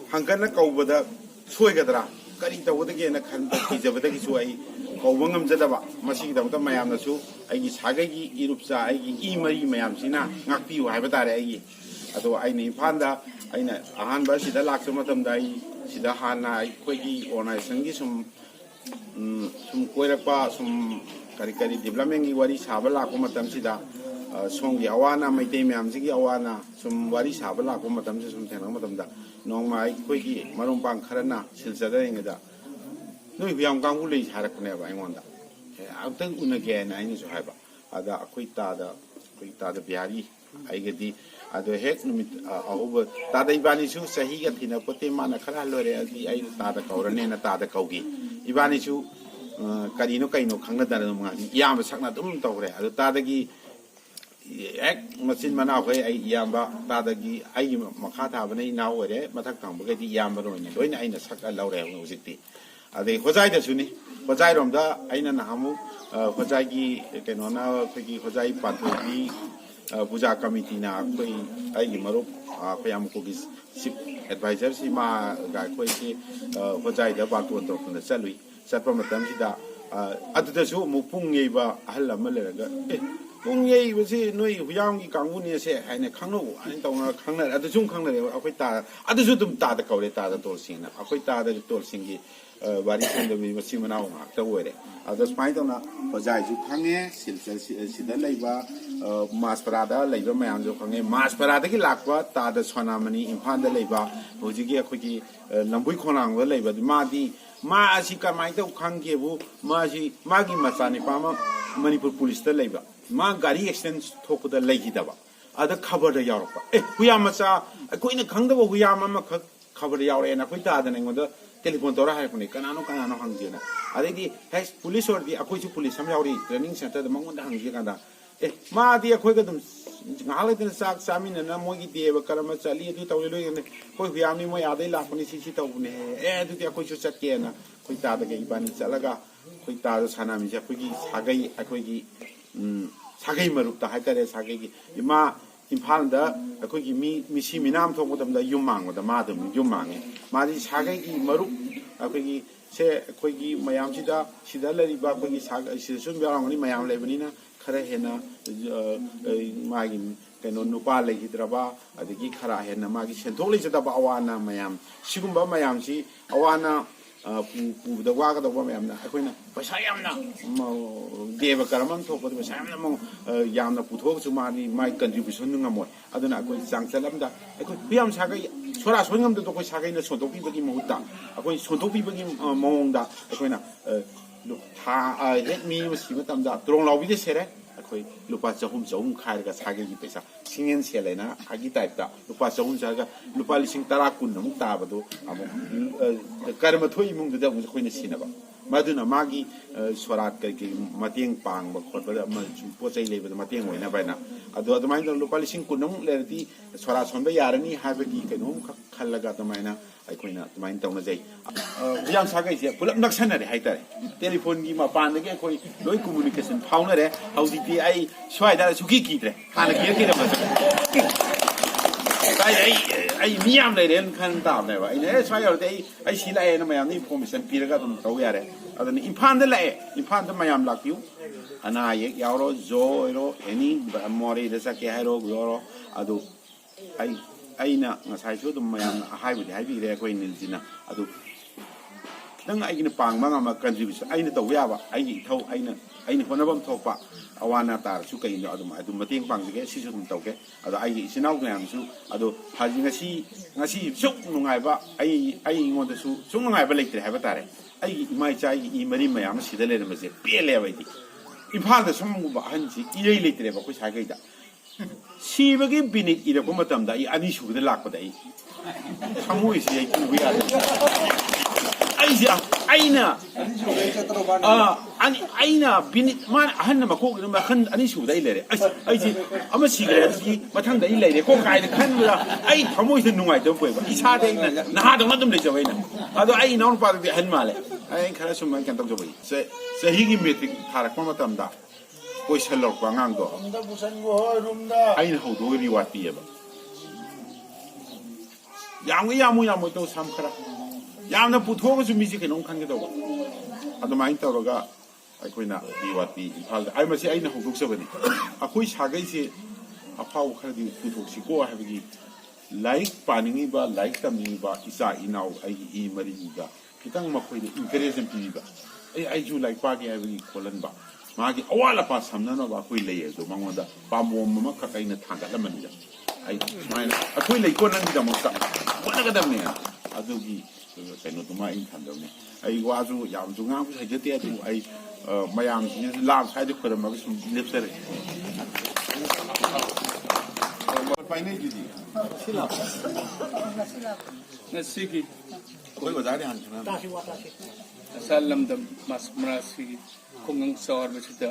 hangkana kaubada soigadra kari tawdagi na khanda kijabadagi su ai kaubangam jadaba masigi damta mayam nasu aigi sagagi irupsa aigi imari mayam sina ngakpi haiba tare aigi ado aina imphanda aina ahan ba sida laksa matam dai sida hana aikogi organization gi sum koirakpa sum kari development gi wari saba lakpa matam sida ꯁꯣꯝꯒꯤ ꯑꯋꯥ ꯑꯅꯥ ꯃꯩꯇꯩ ꯃꯌꯥꯝꯁꯤꯒꯤ ꯑꯋꯥ ꯑꯅꯥ ꯁꯨꯝ ꯋꯥꯔꯤ ꯁꯥꯕ ꯂꯥꯛꯄ ꯃꯇꯝꯁꯤ ꯁꯨꯝ ꯊꯦꯡꯅꯕ ꯃꯇꯝꯗ ꯅꯣꯡꯃ ꯑꯩꯈꯣꯏꯒꯤ ꯃꯔꯨꯞ ꯃꯄꯥꯡ ꯈꯔꯅ ꯁꯤꯜꯆꯔꯗ ꯅꯣꯏ ꯍꯨꯌꯥꯝ ꯀꯥꯡꯕꯨ ꯂꯩ ꯍꯥꯏꯔꯛꯄꯅꯦꯕ ꯑꯩꯉꯣꯟꯗ ꯑꯃꯨꯛꯇꯪ ꯎꯅꯒꯦ ꯍꯥꯏꯅ ꯑꯩꯅꯁꯨ ꯍꯥꯏꯕ ꯑꯗ ꯑꯩꯈꯣꯏ ꯇꯥꯗ ꯕꯤꯍꯥꯔꯤ ꯑꯩꯒꯗꯤ ꯑꯗꯣ ꯍꯦꯛ ꯅꯨꯃꯤꯠ ꯑꯍꯧꯕ ꯇꯥꯗ ꯏꯕꯥꯅꯤꯁꯨ ꯆꯍꯤꯒ ꯊꯤꯅꯄꯣꯠꯇꯦ ꯃꯥꯅ ꯈꯔ ꯍꯜꯂꯣꯏꯔꯦ ꯑꯗꯨꯗꯤ ꯑꯩ ꯇꯥꯗ ꯀꯧꯔꯅꯦꯅ ꯇꯥꯗ ꯀꯧꯈꯤ ꯏꯕꯥꯅꯤꯁꯨ ꯀꯔꯤꯅꯣ ꯀꯩꯅꯣ ꯈꯪꯅꯗꯅ ꯉꯥꯡꯉꯤ ꯏꯌꯥꯝꯕ ꯁꯛꯅ ꯑꯗꯨꯝ ꯇꯧꯈ꯭ꯔꯦ ꯑꯗꯣ ꯇꯥꯗꯒꯤ ꯍꯦꯛ ꯃꯆꯤꯟ ꯃꯅꯥꯎꯈꯩ ꯑꯩ ꯏꯌꯥꯝꯕ ꯇꯥꯗꯒꯤ ꯑꯩꯒꯤ ꯃꯈꯥ ꯊꯥꯕꯅ ꯏꯅꯥꯎ ꯑꯣꯏꯔꯦ ꯃꯊꯛ ꯊꯪꯕꯈꯩꯗꯤ ꯏꯌꯥꯝꯕꯅ ꯑꯣꯏꯅ ꯂꯣꯏꯅ ꯑꯩꯅ ꯁꯛ ꯂꯧꯔꯦ ꯍꯧꯖꯤꯛꯇꯤ ꯑꯗꯩ ꯍꯣꯖꯥꯏꯗꯁꯨꯅꯤ ꯍꯣꯖꯥꯏꯔꯣꯝꯗ ꯑꯩꯅ ꯅꯍꯥꯟꯃꯨꯛ ꯍꯣꯖꯥꯏꯒꯤ ꯀꯩꯅꯣꯅ ꯑꯩꯈꯣꯏꯒꯤ ꯍꯣꯖꯥꯏ ꯄꯥꯟꯊꯣꯏꯕꯤ ꯄꯨꯖꯥ ꯀꯃꯤꯇꯤꯅ ꯑꯩꯒꯤ ꯃꯔꯨꯞ ꯈꯣꯌꯥꯃꯨꯈꯣꯒꯤ ꯆꯤꯞ ꯑꯦꯗꯚꯥꯏꯖꯔꯁꯤ ꯃꯥꯒ ꯑꯩꯈꯣꯏꯁꯤ ꯍꯣꯖꯥꯏꯗ ꯕꯥꯔꯇꯣꯟ ꯇꯧꯗꯨꯅ ꯆꯠꯄ ꯃꯇꯝꯁꯤꯗ ꯑꯗꯨꯗꯁꯨ ꯑꯃꯨꯛ ꯄꯨꯡ ꯌꯩꯕ ꯑꯍꯜ ꯑꯃ ꯂꯩꯔꯒ ꯄꯨꯡ ꯌꯩꯕꯁꯤ ꯅꯣꯏ ꯍꯨꯌꯥꯝꯒꯤ ꯀꯥꯡꯕꯨꯅꯦꯁꯦ ꯍꯥꯏꯅ ꯈꯪꯅꯧ ꯍꯥꯏꯅ ꯇꯧꯅꯔ ꯈꯪꯅꯔꯦ ꯑꯗꯨꯁꯨ ꯈꯪꯅꯔꯦ ꯑꯩꯈꯣꯏ ꯑꯗꯨꯁꯨ ꯑꯗꯨꯝ ꯇꯥꯗ ꯀꯧꯔꯦ ꯇꯥꯗ ꯇꯣꯜꯁꯤꯡꯅ ꯑꯩꯈꯣꯏ ꯇꯥꯗ ꯇꯣꯜꯁꯤꯡꯒꯤ ꯋꯥꯔꯤ ꯈꯪꯗꯕꯤ ꯃꯆꯤꯟ ꯃꯅꯥꯎ ꯉꯥꯛꯇ ꯑꯣꯏꯔꯦ ꯑꯗꯣ ꯁꯨꯃꯥꯏꯅ ꯇꯧꯅ ꯍꯣꯖꯥꯏꯁꯨ ꯈꯪꯉꯦ ꯁꯤꯗ ꯂꯩꯕ ꯃꯥꯁꯄꯔꯥꯗ ꯂꯩꯕ ꯃꯌꯥꯝꯁꯨ ꯈꯪꯉꯦ ꯃꯥꯁꯄꯔꯥꯗꯒꯤ ꯂꯥꯛꯄ ꯇꯥꯗ ꯁꯣꯅꯥꯃꯅꯤ ꯏꯝꯐꯥꯜꯗ ꯂꯩꯕ ꯍꯧꯖꯤꯛꯀꯤ ꯑꯩꯈꯣꯏꯒꯤ ꯂꯝꯕꯨꯏ ꯈꯣꯡꯅꯥꯡꯗ ꯂꯩꯕ ꯃꯥ ꯑꯁꯤ ꯀꯃꯥꯏꯅ ꯇꯧ ꯈꯪꯒꯦꯕꯨ ꯃꯥꯒꯤ ꯃꯆꯥꯅꯤꯄꯥ ꯑꯃ ꯃꯅꯤꯄꯨꯔ ꯄꯨꯂꯤꯁꯇ ꯂꯩꯕ ꯃꯥ ꯒꯥꯔꯤ ꯑꯦꯛꯁꯤꯗꯦꯟ ꯊꯣꯛꯄꯗ ꯂꯩꯈꯤꯗꯕ ꯑꯗ ꯈꯕꯔꯗ ꯌꯥꯎꯔꯛꯄ ꯍꯨꯌꯥꯝ ꯃꯆꯥ ꯑꯩꯈꯣꯏꯅ ꯈꯪꯗꯕ ꯍꯨꯌꯥꯝ ꯑꯃꯈꯛ ꯈꯕꯔꯗ ꯌꯥꯎꯔꯛꯑꯦꯅ ꯑꯩꯈꯣꯏ ꯇꯥꯗꯅ ꯑꯩꯉꯣꯟꯗ ꯇꯦꯂꯤꯐꯣꯟ ꯇꯧꯔ ꯍꯥꯏꯔꯛꯄꯅꯦ ꯀꯅꯥꯅꯣ ꯍꯪꯒꯦꯅ ꯑꯗꯩꯗꯤ ꯄꯨꯂꯤꯁ ꯑꯣꯏꯔꯗꯤ ꯑꯩꯈꯣꯏꯁꯨ ꯄꯨꯂꯤꯁ ꯑꯃ ꯌꯥꯎꯔꯤ ꯇ꯭ꯔꯦꯅꯤꯡ ꯁꯦꯟꯇꯔꯗ ꯃꯉꯣꯟꯗ ꯍꯪꯒꯦ ꯀꯥꯟꯗ ꯃꯥꯗꯤ ꯑꯩꯈꯣꯏꯒ ꯑꯗꯨꯝ ꯉꯥꯏꯍꯥꯛ ꯂꯩꯇꯅ ꯆꯥꯛ ꯆꯥꯃꯤꯟꯅꯅ ꯃꯣꯏꯒꯤ ꯗꯦꯕ ꯀꯔꯝꯕ ꯆꯠꯂꯤ ꯑꯗꯨ ꯇꯧꯔꯤ ꯂꯣꯏꯒꯅꯤ ꯑꯩꯈꯣꯏ ꯍꯨꯌꯥꯝꯅꯤ ꯃꯣꯏ ꯑꯥꯗꯩ ꯂꯥꯛꯄꯅꯤ ꯁꯤ ꯇꯧꯕꯅꯦ ꯑꯗꯨꯗꯤ ꯑꯩꯈꯣꯏꯁꯨ ꯆꯠꯀꯦꯅ ꯑꯩꯈꯣꯏ ꯇꯥꯗꯒ ꯏꯕꯥꯅꯤ ꯆꯠꯂꯒ ꯑꯩꯈꯣই ꯇꯥꯗ ꯁꯥꯟꯅꯃꯤꯁꯦ ꯑꯩꯈꯣꯏꯒꯤ ꯁꯥꯒꯩ ꯃꯔꯨꯞꯇ ꯍꯥꯏꯇꯥꯔꯦ ꯁꯥꯒꯩꯒꯤ ꯃꯥ ꯏꯝꯐꯥꯜꯗ ꯑꯩꯈꯣꯏꯒꯤ ꯃꯤꯁꯤ ꯃꯤꯅꯥꯝ ꯊꯣꯛꯄ ꯃꯇꯝꯗ ꯌꯨꯝ ꯃꯥꯡꯕꯗ ꯃꯥ ꯑꯗꯨꯝ ꯌꯨꯝ ꯃꯥꯡꯉꯦ ꯃꯥꯗꯤ ꯁꯥꯒꯩꯒꯤ ꯃꯔꯨꯞ ꯑꯩꯈꯣꯏꯒꯤ ꯑꯩꯈꯣꯏꯒꯤ ꯃꯌꯥꯝꯁꯤꯗ ꯁꯤꯗ ꯂꯩꯔꯤꯕ ꯑꯩꯈꯣꯏꯒꯤ ꯁꯤꯗ ꯁꯨꯝ ꯌꯥꯎꯔꯝꯒꯅꯤ ꯃꯌꯥꯝ ꯂꯩꯕꯅꯤꯅ ꯈꯔ ꯍꯦꯟꯅ ꯃꯥꯒꯤ ꯀꯩꯅꯣ ꯅꯨꯄꯥ ꯂꯩꯈꯤꯗ꯭ꯔꯕ ꯑꯗꯒꯤ ꯈꯔ ꯍꯦꯟꯅ ꯃꯥꯒꯤ ꯁꯦꯟꯊꯣꯛ ꯂꯩꯖꯗꯕ ꯑꯋꯥ ꯑꯅꯥ ꯃꯌꯥꯝ ꯁꯤꯒꯨꯝꯕ ꯃꯌꯥꯝꯁꯤ ꯑꯋꯥ ꯑꯅꯥ ꯄꯨꯕꯗ ꯋꯥꯒꯗꯧꯕ ꯃꯌꯥꯝꯅ ꯑꯩꯈꯣꯏꯅ ꯄꯩꯁꯥ ꯌꯥꯝꯅ ꯗꯦꯕ ꯀꯔꯝ ꯑꯃ ꯊꯣꯛꯄꯗ ꯄꯩꯁꯥ ꯌꯥꯝꯅ ꯄꯨꯊꯣꯛꯑꯁꯨ ꯃꯥꯒꯤ ꯀꯟꯇ꯭ꯔꯤꯕ꯭ꯌꯨꯁꯟꯗꯨ ꯉꯝꯃꯣꯏ ꯑꯗꯨꯅ ꯑꯩꯈꯣꯏ ꯆꯥꯡꯆꯠ ꯑꯃꯗ ꯑꯩꯈꯣꯏ ꯍꯨꯌꯥꯝ ꯁꯥꯒꯩ ꯁꯣꯔꯥ ꯁꯣꯟ ꯉꯝꯗꯕꯗꯣ ꯑꯩꯈꯣꯏ ꯁꯥꯒꯩꯅ ꯁꯣꯟꯗꯣꯛꯄꯤꯕꯒꯤ ꯃꯍꯨꯠꯇ ꯑꯩꯈꯣꯏ ꯁꯣꯟꯗꯣꯛꯄꯤꯕꯒꯤ ꯃꯑꯣꯡꯗ ꯑꯩꯈꯣꯏꯅ ꯍꯦꯛ ꯃꯤ ꯑꯃ ꯁꯤꯕ ꯃꯇꯝꯗ ꯇ꯭ꯔꯣꯡ ꯂꯥꯎꯕꯤꯗ ꯁꯦꯔꯦ ꯑꯩꯈꯣꯏ ꯂꯨꯄꯥ ꯆꯍꯨꯝ ꯈꯥꯏꯔꯒ ꯁꯥꯒꯩꯒꯤ ꯄꯩꯁꯥ ꯁꯤꯡꯌꯦꯟ ꯁꯦꯜꯂꯦꯅ ꯍꯥꯏꯒꯤ ꯇꯥꯏꯞꯇ ꯂꯨꯄꯥ 100 ꯆꯥꯔꯒ ꯂꯨꯄꯥ 10,10,20 ꯑꯃꯨꯛ ꯇꯥꯕꯗꯣ ꯑꯃꯨꯛ ꯀꯔꯃ ꯊꯣꯛꯏ ꯏꯃꯨꯡꯗꯨꯗ ꯑꯃꯨꯛ ꯑꯩꯈꯣꯏꯅ ꯁꯤꯟꯅꯕ ꯃꯗꯨꯅ ꯃꯥꯒꯤ ꯁꯣꯔꯥꯠ ꯀꯩꯀꯩ ꯃꯇꯦꯡ ꯄꯥꯡꯕ ꯈꯣꯠꯄꯗ ꯄꯣꯠ ꯆꯩ ꯂꯩꯕꯗ ꯃꯇꯦꯡ ꯑꯣꯏꯅꯕ ꯍꯥꯏꯅ ꯑꯗꯣ ꯑꯗꯨꯃꯥꯏꯅ ꯇꯧꯅ ꯂꯨꯄꯥ 10,20 ꯑꯃꯨꯛ ꯂꯩꯔꯗꯤ ꯁꯣꯔꯥꯠ ꯁꯣꯟꯕ ꯌꯥꯔꯅꯤ ꯍꯥꯏꯕꯒꯤ ꯀꯩꯅꯣꯝꯈꯛ ꯈꯜꯂꯒ ꯑꯗꯨꯃꯥꯏꯅ ꯑꯩꯈꯣꯏꯅ ꯑꯗꯨꯃꯥꯏꯅ ꯇꯧꯅꯖꯩ ꯍꯨꯌꯥꯝ ꯁꯥꯒꯩꯁꯦ ꯄꯨꯂꯞ ꯅꯛꯁꯟꯅꯔꯦ ꯍꯥꯏꯇꯥꯔꯦ ꯇꯦꯂꯤꯐꯣꯟꯒꯤ ꯃꯄꯥꯟꯗꯒꯤ ꯑꯩꯈꯣꯏ ꯂꯣꯏ ꯀꯝꯃꯨꯅꯤꯀꯦꯁꯟ ꯐꯥꯎꯅꯔꯦ ꯍꯧꯖꯤꯛꯇꯤ ꯑꯩ ꯁ꯭ꯋꯥꯏꯗ ꯁꯨꯀꯤ ꯀꯤꯗ꯭ꯔꯦ ꯍꯥꯟꯅ ꯀꯤꯔꯝꯕꯁꯦ ꯑꯩ ꯃꯤ ꯌꯥꯝ ꯂꯩꯔꯦꯅ ꯈꯟ ꯇꯥꯕꯅꯦꯕ ꯑꯩꯅ ꯁ꯭ꯋꯥꯏ ꯌꯧꯔꯗꯤ ꯑꯩ ꯁꯤ ꯂꯥꯛꯑꯦꯅ ꯃꯌꯥꯝꯗ ꯏꯟꯐꯣꯔꯃꯦꯁꯟ ꯄꯤꯔꯒ ꯑꯗꯨꯝ ꯇꯧ ꯌꯥꯔꯦ ꯑꯗꯨꯅ ꯏꯝꯐꯥꯜꯗ ꯂꯥꯛꯑꯦ ꯏꯝꯐꯥꯜꯗ ꯃꯌꯥꯝ ꯂꯥꯛꯄꯤꯌꯨ ꯑꯅꯥ ꯑꯌꯦꯛ ꯌꯥꯎꯔꯣ ꯖꯣ ꯑꯣꯏꯔꯣ ꯑꯦꯅꯤ ꯃꯣꯔꯦꯗ ꯆꯠꯀꯦ ꯍꯥꯏꯔꯣ ꯌꯥꯎꯔꯣ ꯑꯗꯨ ꯑꯩꯅ ꯉꯁꯥꯏꯁꯨ ꯑꯗꯨꯝ ꯃꯌꯥꯝꯅ ꯍꯥꯏꯕꯤꯈ꯭ꯔꯦ ꯑꯩꯈꯣꯏ ꯅꯤꯜꯁꯤꯅ ꯑꯗꯨ ꯈꯤꯇꯪ ꯑꯩꯒꯤꯅ ꯄꯥꯡꯕ ꯉꯝꯕ ꯀꯟꯇ꯭ꯔꯤꯕ꯭ꯌꯨꯁꯟ ꯑꯩꯅ ꯇꯧꯕ ꯌꯥꯕ ꯑꯩꯒꯤ ꯏꯊꯧ ꯑꯩꯅ ꯍꯣꯠꯅꯐꯝ ꯊꯣꯛꯄ ꯑꯋꯥ ꯑꯅꯥ ꯇꯥꯔꯁꯨ ꯀꯩꯅꯣ ꯑꯗꯨꯝ ꯃꯇꯦꯡ ꯄꯥꯡꯖꯒꯦ ꯁꯤꯁꯨ ꯑꯗꯨꯝ ꯇꯧꯒꯦ ꯑꯗꯣ ꯑꯩꯒꯤ ꯏꯆꯤꯟ ꯏꯅꯥꯎ ꯃꯌꯥꯝꯁꯨ ꯑꯗꯣ ꯉꯁꯤ ꯁꯨꯛ ꯅꯨꯡꯉꯥꯏꯕ ꯑꯩꯉꯣꯟꯗꯁꯨ ꯁꯨꯛ ꯅꯨꯡꯉꯥꯏꯕ ꯂꯩꯇ꯭ꯔꯦ ꯍꯥꯏꯕ ꯇꯥꯔꯦ ꯑꯩꯒꯤ ꯏꯃꯥ ꯏꯆꯥꯒꯤ ꯏ ꯃꯔꯤ ꯃꯌꯥꯝ ꯁꯤꯗ ꯂꯩꯔꯝꯕꯁꯦ ꯄꯦꯜꯂꯦꯕ ꯑꯩꯗꯤ ꯏꯝꯐꯥꯜꯗ ꯁꯨꯝꯒꯨꯝꯕ ꯑꯍꯟꯁꯤ ꯏꯔꯩ ꯂꯩꯇ꯭ꯔꯦꯕ ꯑꯩꯈꯣꯏ ꯁꯥꯒꯩꯗ ꯁꯤꯕꯒꯤ ꯕꯤꯅꯤꯠ ꯏꯔꯛꯄ ꯃꯇꯝꯗ ꯑꯩ ꯑꯅꯤꯁꯨꯕꯗ ꯂꯥꯛꯄꯗ ꯑꯩ ꯊꯃꯣꯏꯁꯤ ꯑꯩ ꯄꯨꯕ ꯌꯥꯗꯦ ꯑꯩꯅ ꯕꯤꯅꯤꯠ ꯃꯥꯅ ꯑꯍꯟꯅ ꯃꯀꯣꯛꯅ ꯃꯈꯟ ꯑꯅꯤꯁꯨꯕꯗ ꯑꯩ ꯂꯩꯔꯦ ꯑꯩꯁꯦ ꯑꯃ ꯁꯤꯈ꯭ꯔꯦ ꯑꯗꯨꯗꯤ ꯃꯊꯪꯗ ꯑꯩ ꯂꯩꯔꯦ ꯀꯣ ꯀꯥꯏꯅ ꯈꯟꯕꯗ ꯑꯩ ꯊꯃꯣꯏꯁꯤꯗ ꯅꯨꯡꯉꯥꯏꯇꯕ ꯑꯣꯏꯕ ꯏꯁꯥꯗ ꯑꯩꯅ ꯅꯍꯥꯗꯧꯅ ꯑꯗꯨꯝ ꯂꯩꯖꯕ ꯑꯩꯅ ꯑꯗꯣ ꯑꯩ ꯏꯅꯥꯎꯅꯨꯄꯥꯗꯨꯗꯤ ꯑꯍꯟ ꯃꯥꯜꯂꯦ ꯑꯩꯈꯔ ꯁꯨꯝ ꯀꯩꯅꯣ ꯇꯧꯖꯕꯒꯤ ꯆꯍꯤꯒꯤ ꯃꯦꯇ꯭ꯔꯤꯛ ꯊꯥꯔꯛꯄ ꯃꯇꯝꯗ ꯀꯣꯏꯁꯜꯂꯛꯄ ꯑꯉꯥꯡꯗꯣ ꯑꯩꯅ ꯍꯧꯗꯣꯛꯑꯒ ꯔꯤꯋꯥꯔꯗ ꯄꯤꯌꯦꯕ ꯌꯥꯝꯃꯣꯏꯗꯧ ꯁꯝ ꯈꯔ ꯌꯥꯝꯅ ꯄꯨꯊꯣꯛꯑꯒꯁꯨ ꯃꯤꯁꯦ ꯀꯩꯅꯣꯝ ꯈꯟꯒꯗꯧꯕ ꯑꯗꯨꯃꯥꯏꯅ ꯇꯧꯔꯒ ꯑꯩꯈꯣꯏꯅ ꯔꯤꯋꯥꯔꯗ ꯄꯤ ꯏꯝꯐꯥꯜꯗ ꯃꯁꯤ ꯑꯩꯅ ꯍꯧꯗꯣꯛꯆꯕꯅꯤ ꯑꯩꯈꯣꯏ ꯁꯥꯒꯩꯁꯦ ꯑꯐꯥꯎꯕ ꯈꯔꯗꯤ ꯄꯨꯊꯣꯛꯁꯤꯀꯣ ꯍꯥꯏꯕꯒꯤ ꯂꯥꯏꯔꯤꯛ ꯄꯥꯅꯤꯡꯉꯤꯕ ꯂꯥꯏꯔꯤꯛ ꯇꯝꯅꯤꯡꯉꯤꯕ ꯏꯆꯥ ꯏꯅꯥꯎ ꯑꯩꯒꯤ ꯏ ꯃꯔꯤꯒ ꯈꯤꯇꯪ ꯃꯈꯣꯏꯗ ꯏꯟꯀꯔꯦꯖ ꯑꯃ ꯄꯤꯕꯤꯕ ꯑꯩꯁꯨ ꯂꯥꯏꯔꯤꯛ ꯄꯥꯒꯦ ꯍꯥꯏꯕꯒꯤ ꯈꯣꯜꯍꯟꯕ ꯃꯥꯒꯤ ꯑꯋꯥꯠ ꯑꯄꯥ ꯁꯝꯅꯅꯕ ꯑꯩꯈꯣꯏ ꯂꯩ ꯑꯗꯣ ꯃꯉꯣꯟꯗ ꯄꯥꯝꯕꯣꯝ ꯑꯃꯈꯛ ꯑꯩꯅ ꯊꯥꯡꯒꯠꯂꯝꯃꯅꯤꯗ ꯑꯩ ꯁꯨꯃꯥꯏꯅ ꯑꯩꯈꯣꯏ ꯂꯩꯀꯣ ꯅꯪꯒꯤꯗꯃꯛꯇ ꯍꯣꯠꯅꯒꯗꯕꯅꯦ ꯑꯗꯨꯒꯤ ꯀꯩꯅꯣꯗꯨꯃ ꯑꯩꯅ ꯊꯝꯗꯕꯅꯦ ꯑꯩ ꯋꯥꯁꯨ ꯌꯥꯝꯁꯨ ꯉꯥꯡꯕꯁꯨ ꯍꯩꯖꯗꯦ ꯑꯗꯨꯕꯨ ꯑꯩ ꯃꯌꯥꯝꯁꯤꯡꯁꯤꯁꯨ ꯂꯥꯝ ꯁ꯭ꯋꯥꯏꯗ ꯈꯣꯏꯔꯝꯃꯒ ꯁꯨꯝ ꯂꯦꯞꯆꯔꯦ ꯄꯥꯏꯅꯩꯗꯨꯗꯤ ꯉꯁꯤꯒꯤ ꯑꯩꯈꯣꯏ ꯑꯣꯖꯥꯗꯤ ꯍꯥꯟꯅ ꯁꯨꯅ ꯑꯁꯥ ꯂꯝꯗꯝ ꯃꯔꯥꯁꯤꯒꯤ ꯈꯨꯡꯒꯪ ꯆꯥꯎꯔꯕꯁꯤꯗ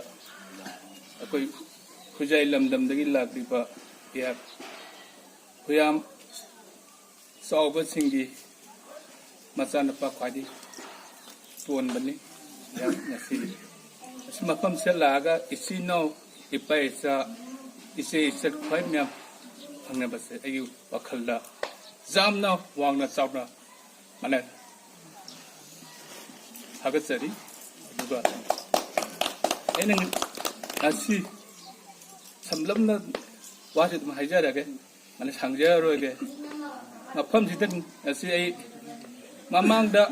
ꯑꯩꯈꯣꯏ ꯈꯨꯖꯥꯏ ꯂꯝꯗꯝꯗꯒꯤ ꯂꯥꯛꯂꯤꯕ ꯑꯩꯍꯥꯛ ꯍꯨꯌꯥꯝ ꯆꯥꯎꯕꯁꯤꯡꯒꯤ ꯃꯆꯥꯅꯨꯄꯥ ꯈ꯭ꯋꯥꯏꯗꯒꯤ ꯇꯣꯟꯕꯅꯤ ꯉꯁꯤ ꯃꯐꯝꯁꯤꯗ ꯂꯥꯛꯑꯒ ꯏꯆꯤꯜ ꯏꯅꯥꯎ ꯏꯄꯥ ꯏꯆꯥ ꯏꯆꯦ ꯏꯆꯜ ꯈ꯭ꯋꯥꯏ ꯃꯌꯥꯝ ꯐꯪꯅꯕꯁꯦ ꯑꯩꯒꯤ ꯋꯥꯈꯜꯗ ꯌꯥꯝꯅ ꯋꯥꯡꯅ ꯆꯥꯎꯅ ꯃꯥꯅ ꯊꯥꯒꯠꯆꯔꯤ ꯑꯗꯨꯒ ꯑꯩꯅ ꯉꯁꯤ ꯁꯝꯂꯞꯅ ꯋꯥꯁꯤ ꯑꯗꯨꯝ ꯍꯥꯏꯖꯔꯒꯦ ꯃꯥꯅ ꯁꯥꯡꯖꯔꯔꯣꯏꯒꯦ ꯃꯐꯝꯁꯤꯗ ꯉꯁꯤ ꯑꯩ ꯃꯃꯥꯡꯗ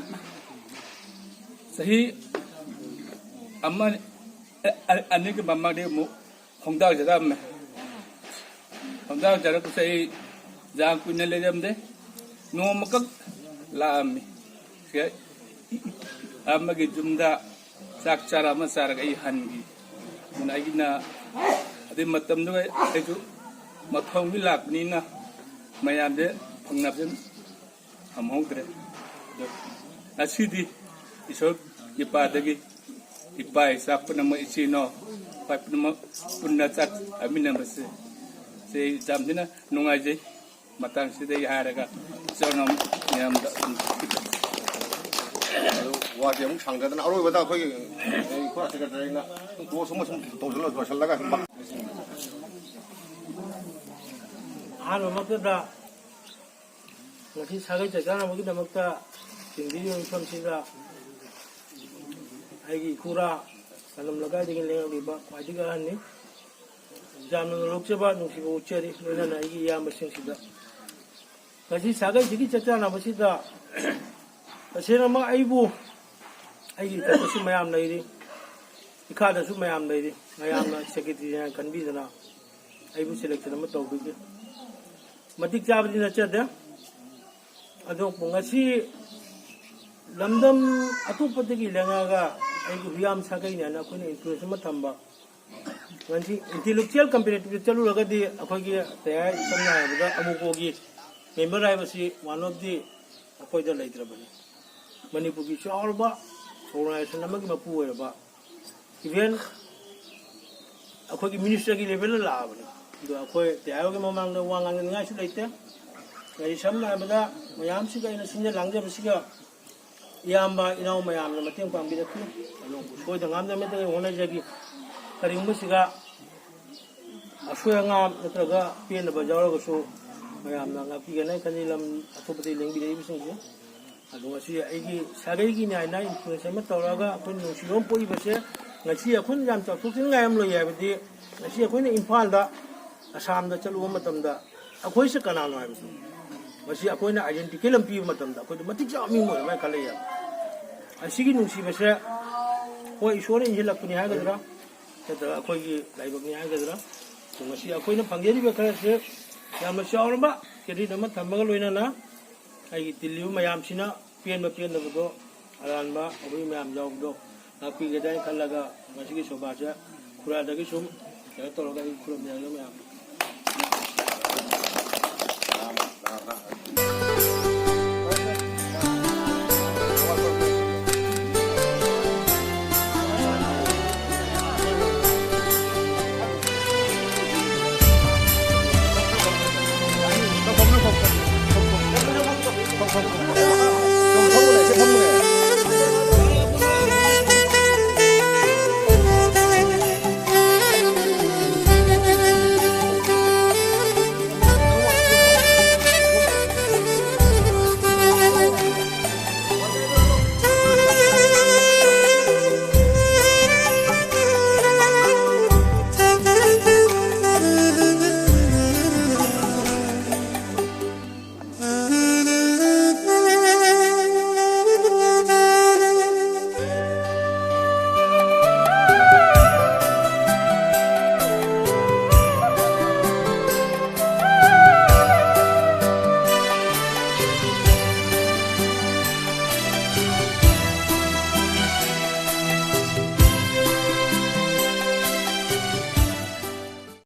ꯆꯍꯤ ꯑꯃ ꯑꯅꯤꯒꯤ ꯃꯃꯥꯡꯗ ꯑꯃꯨꯛ ꯈꯣꯡꯗꯥꯖꯔꯝꯃꯦ ꯈꯣꯡꯗꯥꯖꯔꯛꯄꯁꯦ ꯑꯩ ꯌꯥꯝ ꯀꯨꯏꯅ ꯂꯩꯔꯝꯗꯦ ꯅꯣꯡꯃꯈꯛ ꯂꯥꯛꯑꯝꯃꯤ ꯑꯃꯒꯤ ꯌꯨꯝꯗ ꯆꯥꯛ ꯆꯥꯔ ꯑꯃ ꯆꯥꯔꯒ ꯑꯩ ꯍꯟꯈꯤ ꯑꯗꯨꯅ ꯑꯩꯒꯤꯅ ꯑꯗꯨꯏ ꯃꯇꯝꯗꯨꯒ ꯑꯩꯁꯨ ꯃꯊꯣꯡꯒꯤ ꯂꯥꯛꯄꯅꯤꯅ ꯃꯌꯥꯝꯁꯦ ꯐꯪꯅꯕꯁꯦ ꯉꯝꯍꯧꯗ꯭ꯔꯦ ꯑꯗꯣ ꯉꯁꯤꯗꯤ ꯏꯁꯣꯔ ꯏꯄꯥꯗꯒꯤ ꯏꯄꯥ ꯏꯆꯥ ꯄꯨꯝꯅꯃꯛ ꯏꯆꯤꯜ ꯏꯅꯥꯎ ꯄꯨꯝꯅꯃꯛ ꯄꯨꯟꯅ ꯆꯥꯃꯤꯟꯅꯕꯁꯦ ꯌꯥꯝ ꯊꯤꯅ ꯅꯨꯡꯉꯥꯏꯖꯩ ꯃꯇꯥꯡꯁꯤꯗꯒꯤ ꯍꯥꯏꯔꯒ ꯏꯆꯥꯎꯅ ꯃꯌꯥꯝꯗ ꯋꯥꯁꯦ ꯑꯃꯨꯛ ꯁꯥꯡꯗꯗꯅ ꯑꯔꯣꯏꯕꯗ ꯑꯩꯈꯣꯏ ꯈꯨꯔꯥ ꯁꯦꯀ꯭ꯔꯦꯇꯔꯤꯅ ꯀ꯭ꯂꯣꯖ ꯑꯃ ꯁꯨꯝ ꯂꯣꯏꯁꯤꯜꯂꯒ ꯑꯍꯥꯟꯕꯃꯛꯇꯗ ꯉꯁꯤ ꯁꯥꯒꯩ ꯆꯥꯛꯆꯥꯅꯕꯒꯤꯗꯃꯛꯇ ꯆꯤꯡꯕꯤꯔꯤꯕ ꯃꯐꯝꯁꯤꯗ ꯑꯩꯒꯤ ꯏꯈꯨꯔꯥ ꯀꯂꯝ ꯂꯩꯀꯥꯏꯗꯒꯤ ꯂꯩꯔꯛꯂꯤꯕ ꯈ꯭ꯋꯥꯏꯗꯒꯤ ꯑꯍꯟꯅꯤ ꯌꯥꯝꯅ ꯅꯣꯛꯆꯕ ꯅꯨꯡꯁꯤꯕ ꯎꯠꯆꯔꯤ ꯂꯣꯏꯅꯅ ꯑꯩꯒꯤ ꯏꯌꯥꯝꯕꯁꯤꯡꯁꯤꯗ ꯉꯁꯤ ꯁꯥꯒꯩꯁꯤꯒꯤ ꯆꯥꯛꯆꯥꯅꯕꯁꯤꯗ ꯇꯁꯦꯡꯅꯃꯛ ꯑꯩꯕꯨ ꯑꯩꯒꯤ ꯏꯊꯛꯇꯁꯨ ꯃꯌꯥꯝ ꯂꯩꯔꯤ ꯏꯈꯥꯗꯁꯨ ꯃꯌꯥꯝ ꯂꯩꯔꯤ ꯃꯌꯥꯝꯅ ꯁꯦꯀ꯭ꯔꯦꯇꯔꯤ ꯍꯥꯏꯅ ꯈꯟꯕꯤꯗꯅ ꯑꯩꯕꯨ ꯁꯦꯂꯦꯛꯁꯟ ꯑꯃ ꯇꯧꯕꯤꯈꯤ ꯃꯇꯤꯛ ꯆꯥꯕꯗꯤ ꯅꯠꯆꯗꯦ ꯑꯗꯨꯕꯨ ꯉꯁꯤ ꯂꯝꯗꯝ ꯑꯇꯣꯞꯄꯗꯒꯤ ꯂꯦꯡꯉꯒ ꯑꯩꯒꯤ ꯍꯨꯌꯥꯝ ꯁꯥꯒꯩꯅ ꯑꯩꯈꯣꯏꯅ ꯏꯟꯐ꯭ꯂꯨꯌꯦꯟꯁ ꯑꯃ ꯊꯝꯕ ꯉꯁꯤ ꯏꯟꯇꯦꯂꯦꯛꯆꯨꯋꯦꯜ ꯀꯝꯄꯦꯔꯦꯇꯤꯞꯇ ꯆꯠꯂꯨꯔꯒꯗꯤ ꯑꯩꯈꯣꯏꯒꯤ ꯁꯝꯅ ꯍꯥꯏꯔꯕꯗ ꯑꯃꯨꯀꯣꯒꯤ ꯃꯦꯝꯕꯔ ꯍꯥꯏꯕꯁꯤ ꯋꯥꯟ ꯑꯣꯐ ꯗꯤ ꯑꯩꯈꯣꯏꯗ ꯂꯩꯇ꯭ꯔꯕꯅꯤ ꯃꯅꯤꯄꯨꯔꯒꯤ ꯆꯥꯎꯔꯕ ꯑꯣꯔꯒꯅꯥꯏꯖꯦꯁꯟ ꯑꯃꯒꯤ ꯃꯄꯨ ꯑꯣꯏꯔꯕ ꯏꯚꯦꯟ ꯑꯩꯈꯣꯏꯒꯤ ꯃꯤꯅꯤꯁꯇꯔꯒꯤ ꯂꯦꯚꯦꯜꯗ ꯂꯥꯛꯑꯕꯅꯤ ꯑꯗꯣ ꯑꯩꯈꯣꯏ ꯇꯤꯑꯥꯏꯑꯣꯒꯤ ꯃꯃꯥꯡꯗ ꯋꯥ ꯉꯥꯡꯅꯤꯡꯉꯥꯏꯁꯨ ꯂꯩꯇꯦ ꯉꯁꯤ ꯁꯝꯅ ꯍꯥꯏꯔꯕꯗ ꯃꯌꯥꯝꯁꯤꯒ ꯑꯩꯅ ꯁꯤꯟꯖ ꯂꯥꯡꯖꯕꯁꯤꯒ ꯏꯌꯥꯝꯕ ꯏꯅꯥꯎ ꯃꯌꯥꯝꯅ ꯃꯇꯦꯡ ꯄꯥꯡꯕꯤꯔꯛꯈꯤ ꯑꯗꯨꯕꯨ ꯁꯣꯏꯗ ꯉꯥꯝꯗꯕ ꯍꯣꯠꯅꯖꯈꯤ ꯀꯔꯤꯒꯨꯝꯕꯁꯤꯒ ꯑꯁꯣꯏ ꯑꯉꯥꯝ ꯅꯠꯇ꯭ꯔꯒ ꯄꯦꯟꯗꯕ ꯌꯥꯎꯔꯒꯁꯨ ꯃꯌꯥꯝꯅ ꯉꯥꯛꯄꯤꯒꯅꯤ ꯈꯟꯖꯩ ꯂꯝ ꯑꯇꯣꯞꯄꯗꯒꯤ ꯂꯦꯡꯕꯤꯔꯛꯏꯕꯁꯤꯡꯁꯦ ꯑꯗꯣ ꯉꯁꯤ ꯑꯩꯒꯤ ꯁꯥꯒꯩꯒꯤꯅꯤ ꯍꯥꯏꯅ ꯏꯟꯐ꯭ꯂꯨꯌꯦꯟꯁ ꯑꯃ ꯇꯧꯔꯒ ꯑꯩꯈꯣꯏꯅ ꯅꯨꯡꯁꯤꯕ ꯄꯣꯛꯏꯕꯁꯦ ꯉꯁꯤ ꯑꯩꯈꯣꯏꯅ ꯌꯥꯝ ꯆꯥꯎꯊꯣꯛꯆꯅꯤꯡꯉꯥꯏ ꯑꯃ ꯂꯩ ꯍꯥꯏꯕꯗꯤ ꯉꯁꯤ ꯑꯩꯈꯣꯏꯅ ꯏꯝꯐꯥꯜꯗ ꯑꯁꯥꯝꯗ ꯆꯠꯂꯨꯕ ꯃꯇꯝꯗ ꯑꯩꯈꯣꯏꯁꯦ ꯀꯅꯥꯅꯣ ꯍꯥꯏꯕꯗꯨ ꯃꯁꯤ ꯑꯩꯈꯣꯏꯅ ꯑꯥꯏꯗꯦꯟꯇꯤꯐꯤꯀꯦꯁꯟ ꯑꯃ ꯄꯤꯕ ꯃꯇꯝꯗ ꯑꯩꯈꯣꯏꯗ ꯃꯇꯤꯛ ꯆꯥꯕ ꯃꯤꯡ ꯑꯣꯏꯔ ꯈꯜꯂꯛꯑꯦ ꯑꯁꯤꯒꯤ ꯅꯨꯡꯁꯤꯕꯁꯦ ꯍꯣꯏ ꯏꯁꯣꯔꯅ ꯏꯟꯁꯤꯜꯂꯛꯄꯅꯤ ꯍꯥꯏꯒꯗ꯭ꯔꯥ ꯅꯠꯇ꯭ꯔꯒ ꯑꯩꯈꯣꯏꯒꯤ ꯂꯥꯏꯕꯛꯅꯤ ꯍꯥꯏꯒꯗ꯭ꯔꯥ ꯉꯁꯤ ꯑꯩꯈꯣꯏꯅ ꯐꯪꯖꯔꯤꯕ ꯈꯔꯁꯦ ꯌꯥꯝꯅ ꯆꯥꯎꯔꯕ ꯀ꯭ꯔꯦꯗꯤꯠ ꯑꯃ ꯊꯝꯃꯒ ꯂꯣꯏꯅꯅ ꯑꯩꯒꯤ ꯇꯤꯜꯂꯤꯕ ꯃꯌꯥꯝꯁꯤꯅ ꯄꯦꯟꯕ ꯄꯦꯟꯗꯕꯗꯣ ꯑꯔꯥꯟꯕ ꯑꯩꯈꯣꯏ ꯃꯌꯥꯝ ꯌꯥꯎꯕꯗꯣ ꯉꯥꯛꯄꯤꯒꯗ꯭ꯔꯥ ꯈꯜꯂꯒ ꯉꯁꯤꯒꯤ ꯁꯣꯚꯥꯁꯦ ꯈꯨꯔꯥꯗꯒꯤ ꯁꯨꯝ ꯀꯩꯅꯣ ꯇꯧꯔꯒ ꯑꯩ ꯈꯨꯔꯨꯝꯖꯔꯒ ꯃꯌꯥꯝ Thank